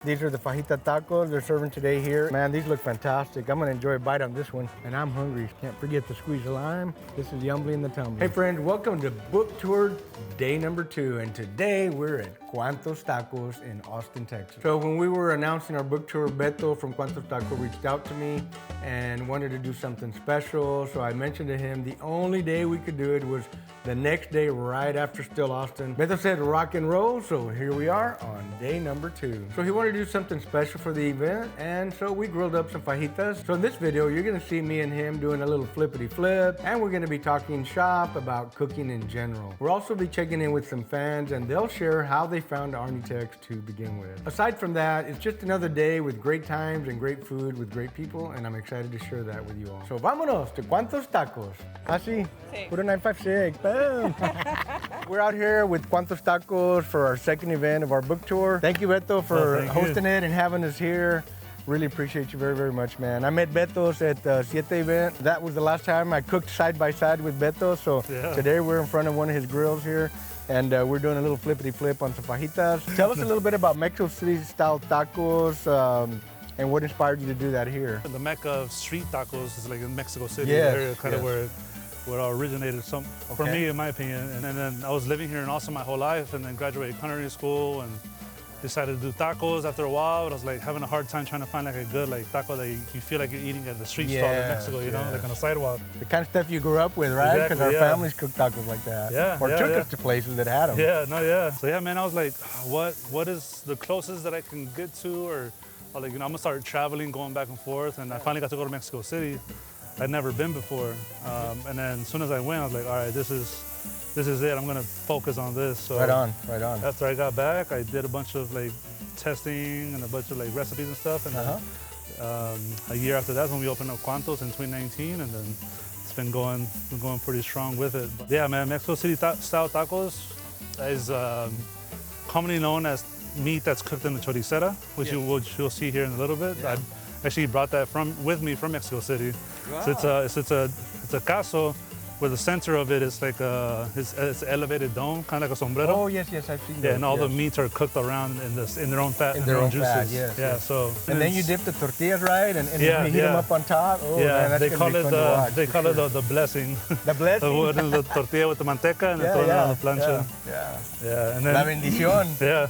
These are the fajita tacos they're serving today here. Man, these look fantastic. I'm gonna enjoy a bite on this one. And I'm hungry. Can't forget to squeeze a lime. This is yumbly in the tumbly. Hey friends, welcome to book tour day number 2. And today we're at CUANTOS Tacos in Austin, Texas. So when we were announcing our book tour, Beto from CUANTOS Tacos reached out to me and wanted to do something special. So I mentioned to him the only day we could do it was the next day right after Still Austin. Beto said rock and roll, so here we are on day number 2. So he wanted to do something special for the event, and so we grilled up some fajitas. So in this video, you're gonna see me and him doing a little flippity flip, and we're gonna be talking shop about cooking in general. We'll also be checking in with some fans, and they'll share how they found ArnieTex to begin with. Aside from that, it's just another day with great times and great food with great people, and I'm excited to share that with you all. So vámonos to CUANTOS Tacos. Así, puro 956, boom. We're out here with CUANTOS Tacos for our second event of our book tour. Thank you, Beto, for hosting it and having us here. Really appreciate you very, very much, man. I met Beto's at the Siete event. That was the last time I cooked side by side with Beto. So today we're in front of one of his grills here, and we're doing a little flippity flip on some fajitas. Tell us a little bit about Mexico City style tacos and what inspired you to do that here. The mecca of street tacos is like in Mexico City, area kind of where it originated for me, in my opinion. And then I was living here in Austin my whole life, and then graduated culinary school and decided to do tacos after a while. But I was like having a hard time trying to find like a good taco that you feel like you're eating at the street stall in Mexico, you know, like on a sidewalk. The kind of stuff you grew up with, right? Because our families cooked tacos like that. Or took us to places that had them. So yeah, man, I was like, what is the closest that I can get to, or like, you know, I'm gonna start traveling, going back and forth, and I finally got to go to Mexico City. I'd never been before, and then as soon as I went, I was like, all right, this is it. I'm gonna focus on this. So right on. After I got back, I did a bunch of like testing and a bunch of like recipes and stuff, and then, a year after that, when we opened up CUANTOS in 2019, and then it's been going pretty strong with it. But yeah, man, Mexico City style tacos is commonly known as meat that's cooked in the choricera, which you'll see here in a little bit. I actually brought that with me from Mexico City. Wow. So it's a caso where the center of it is like it's an elevated dome, kind of like a sombrero. Oh yes, I've seen that. Yeah, and all the meats are cooked around in their own fat, in their own juices. So. And then you dip the tortillas, right, and you heat them up on top. Oh, man, that's they call it the blessing. The blessing. The tortilla with the manteca and throw it on the plancha. Yeah. And then, La bendición. Yeah.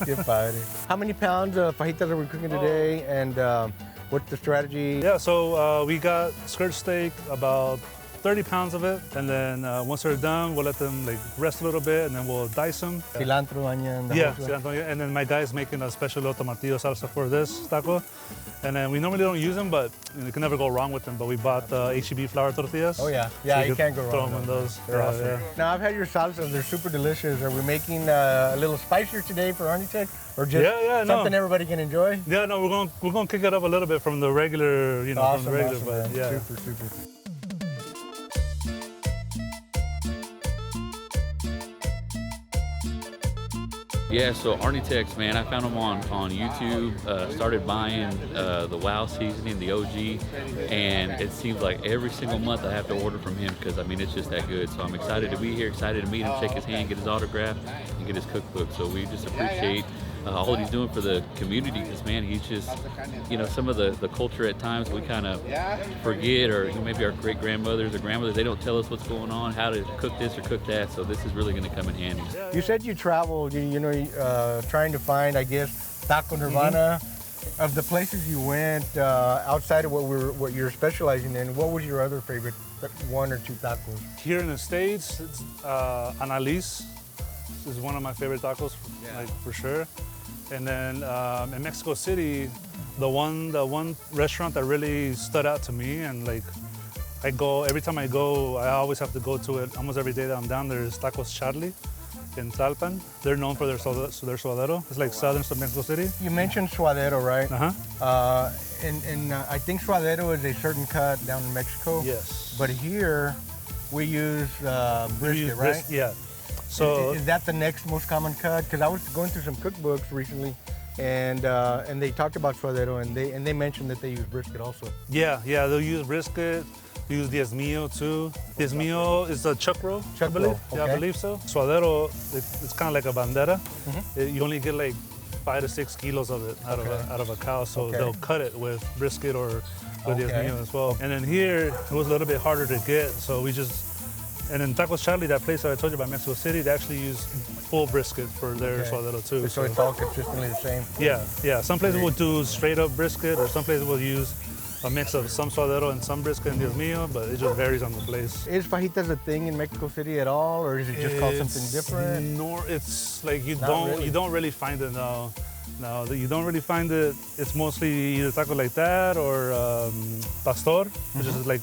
Qué padre. How many pounds of fajitas are we cooking today, and what's the strategy? Yeah, so we got skirt steak, about 30 pounds of it, and then once they're done, we'll let them like rest a little bit, and then we'll dice them. Cilantro, onion. Cilantro, and then my guy's making a special little tomatillo salsa for this taco. And then we normally don't use them, but you can never go wrong with them. But we bought HEB flour tortillas. Oh yeah, so you can't go wrong. Throw them in those. They're awesome. Now I've had your salsas; they're super delicious. Are we making a little spicier today for ArnieTex, or just something everybody can enjoy? Yeah, no, we're gonna kick it up a little bit from the regular, Awesome, from the regular, awesome, but super. Yeah, so ArnieTex, man, I found them on YouTube, started buying the WOW seasoning, the OG, and it seems like every single month I have to order from him because, I mean, it's just that good. So I'm excited to be here, excited to meet him, shake his hand, get his autograph, and get his cookbook. So we just appreciate all he's doing for the community because, man, he's just, you know, some of the culture at times we kind of forget, or maybe our great-grandmothers or grandmothers, they don't tell us what's going on, how to cook this or cook that, so this is really going to come in handy. You said you traveled, you know, trying to find, I guess, Taco Nirvana. Of the places you went, outside of what you're specializing in, what was your other favorite 1 or 2 tacos? Here in the States, it's ARNIE'S is one of my favorite tacos, like for sure. And then in Mexico City, the one restaurant that really stood out to me, and like every time I go, I always have to go to it almost every day that I'm down there, is Tacos Charlie in Tlalpan. They're known for their suadero. It's like southern Mexico City. You mentioned suadero, right? And I think suadero is a certain cut down in Mexico. Yes. But here, we use brisket, right? Yeah. So is that the next most common cut? Because I was going through some cookbooks recently, and they talked about suadero, and they mentioned that they use brisket also. Yeah, they'll use brisket. They use Diez Mio too. Diez Mio is a chuck roll, I believe. Okay. Yeah, I believe so. Suadero, it's kind of like a bandera. You only get like 5 to 6 kilos of it out of a cow. So they'll cut it with brisket or with Diezmillo as well. And then here, it was a little bit harder to get. So we just, and in Tacos Charlie, that place that I told you about, Mexico City, they actually use full brisket for their suadero too. So it's all consistently the same? Yeah, yeah. Some places will do straight up brisket, or some places will use a mix of some suadero and some brisket and Diezmillo, but it just varies on the place. Is fajitas a thing in Mexico City at all, or is it just called something different? No, it's like you don't really find it now. No, you don't really find it. It's mostly either taco like that or pastor, which is like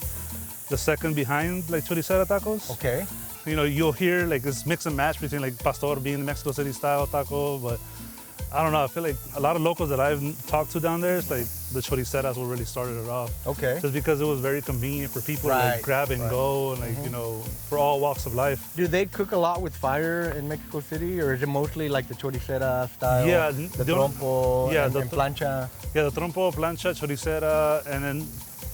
the second behind like choricera tacos. Okay. You know, you'll hear like this mix and match between like pastor being the Mexico City style taco, but I don't know. I feel like a lot of locals that I've talked to down there, it's like the choriceras what really started it off. Okay. Just because it was very convenient for people to like grab and go, and like you know, for all walks of life. Do they cook a lot with fire in Mexico City, or is it mostly like the choricera style? Yeah, the trompo and plancha. Yeah, the trompo, plancha, choricera, and then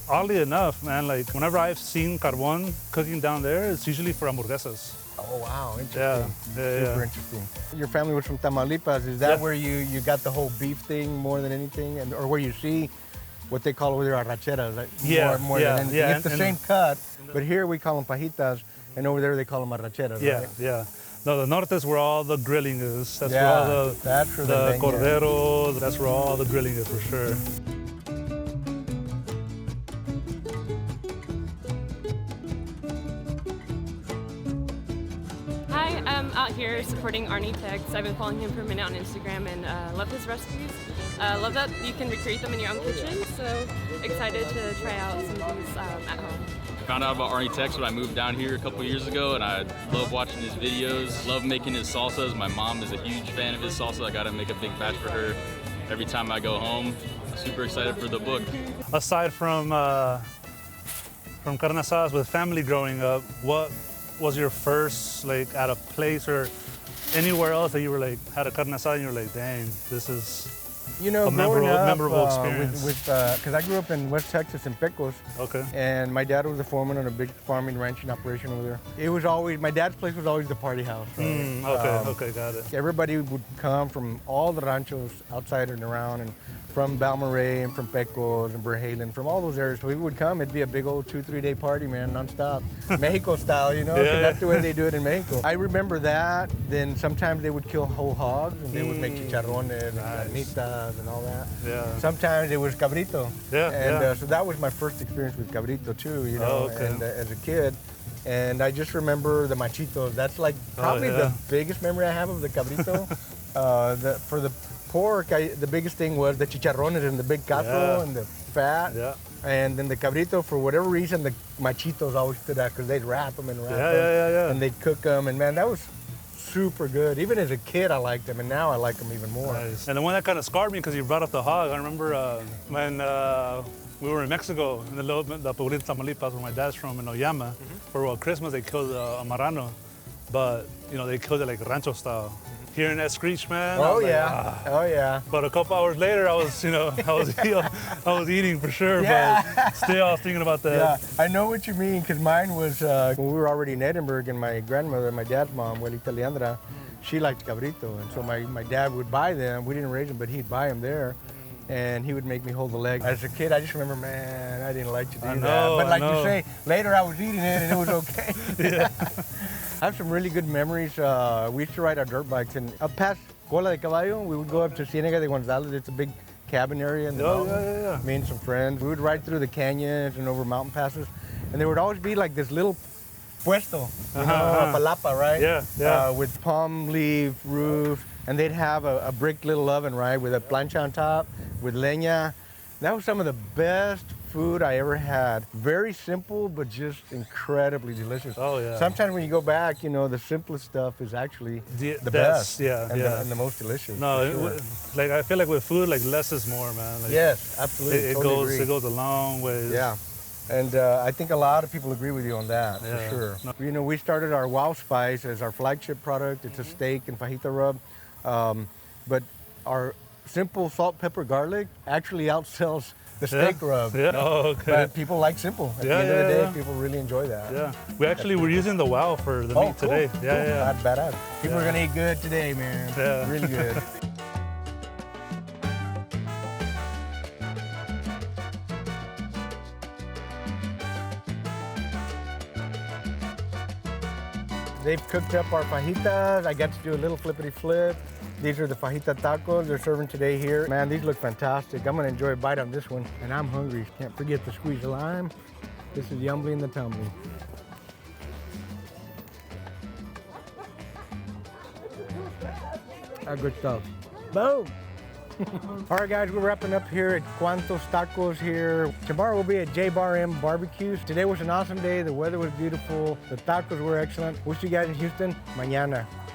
oddly enough, man, like whenever I've seen carbon cooking down there, it's usually for hamburguesas. Oh wow, interesting. Yeah, Super interesting. Your family was from Tamaulipas. Is that where you got the whole beef thing more than anything, and or where you see what they call over there arracheras? Like more than anything. It's the same cut, but here we call them fajitas, and over there they call them arracheras. Yeah, right? yeah. No, the norte is where all the grilling is. That's where all the cordero. That's where all the grilling is for sure. I'm out here supporting ArnieTex. I've been following him for a minute on Instagram and love his recipes. Love that you can recreate them in your own kitchen, so excited to try out some of these at home. I found out about ArnieTex when I moved down here a couple years ago, and I love watching his videos, love making his salsas. My mom is a huge fan of his salsa. I gotta make a big batch for her every time I go home. I'm super excited for the book. Aside from carne asadas with family growing up, what was your first, like, at a place or anywhere else that you were like, had a carne asada and you were like, dang, this is a memorable experience? Because I grew up in West Texas in Pecos. Okay. And my dad was a foreman on a big farming ranching operation over there. It was always, my dad's place was always the party house. Right? Okay, got it. Everybody would come from all the ranchos outside and around, and from Balmaray and from Pecos and Berhalen, from all those areas. So we would come, it'd be a big old 2-3 day party, man, nonstop. Mexico style, you know, that's the way they do it in Mexico. I remember that. Then sometimes they would kill whole hogs and they would make chicharrones and carnitas and all that. Yeah. Sometimes it was cabrito. So that was my first experience with cabrito too, you know, and as a kid. And I just remember the machitos. That's like probably the biggest memory I have of the cabrito. For the pork, the biggest thing was the chicharrones and the big queso and the fat. Yeah. And then the cabrito, for whatever reason, the machitos always stood out because they'd wrap them and wrap them. And they'd cook them. And man, that was super good. Even as a kid, I liked them. And now I like them even more. Nice. And the one that kind of scarred me because you brought up the hog. I remember when we were in Mexico, in the Pueblito Tamaulipas, where my dad's from, in Oyama. For Christmas, they killed a marrano. But, you know, they killed it like rancho style. Hearing that screech, man. Oh yeah. But a couple hours later, I was, you know, I was eating for sure. But still, I was thinking about that. Yeah, I know what you mean, because mine was when we were already in Edinburgh, and my grandmother, my dad's mom, Abuelita Leandra, she liked cabrito, and so my dad would buy them. We didn't raise them, but he'd buy them there. And he would make me hold the leg. As a kid, I just remember, man, I didn't like to do that. But like you say, later I was eating it and it was okay. I have some really good memories. We used to ride our dirt bikes, and up past Cola de Caballo, we would go up to Ciénaga de González. It's a big cabin area in the mountains. Me and some friends. We would ride through the canyons and over mountain passes, and there would always be like this little puesto, you know, a palapa, right? With palm leaf roof, and they'd have a brick little oven, right, with a plancha on top, with leña. That was some of the best food I ever had. Very simple, but just incredibly delicious. Oh yeah. Sometimes when you go back, you know, the simplest stuff is actually the best. And the most delicious. No, like I feel like with food, like less is more, man. Like, yes, absolutely. It goes a long way. Yeah. And I think a lot of people agree with you on that, for sure. No. You know, we started our Wow Spice as our flagship product. It's a steak and fajita rub. But our simple salt, pepper, garlic actually outsells the steak rub. But people like simple. At the end of the day, people really enjoy that. Yeah. We're using the Wow for the meat today. That's badass. People are going to eat good today, man. Really good. They've cooked up our fajitas. I got to do a little flippity flip. These are the fajita tacos they're serving today here. Man, these look fantastic. I'm gonna enjoy a bite on this one. And I'm hungry. Can't forget to squeeze a lime. This is yumbly in the tumbly. Good stuff. Boom! All right, guys, we're wrapping up here at CUANTOS Tacos here. Tomorrow we'll be at J Bar M Barbecues. Today was an awesome day. The weather was beautiful. The tacos were excellent. We'll see you guys in Houston mañana.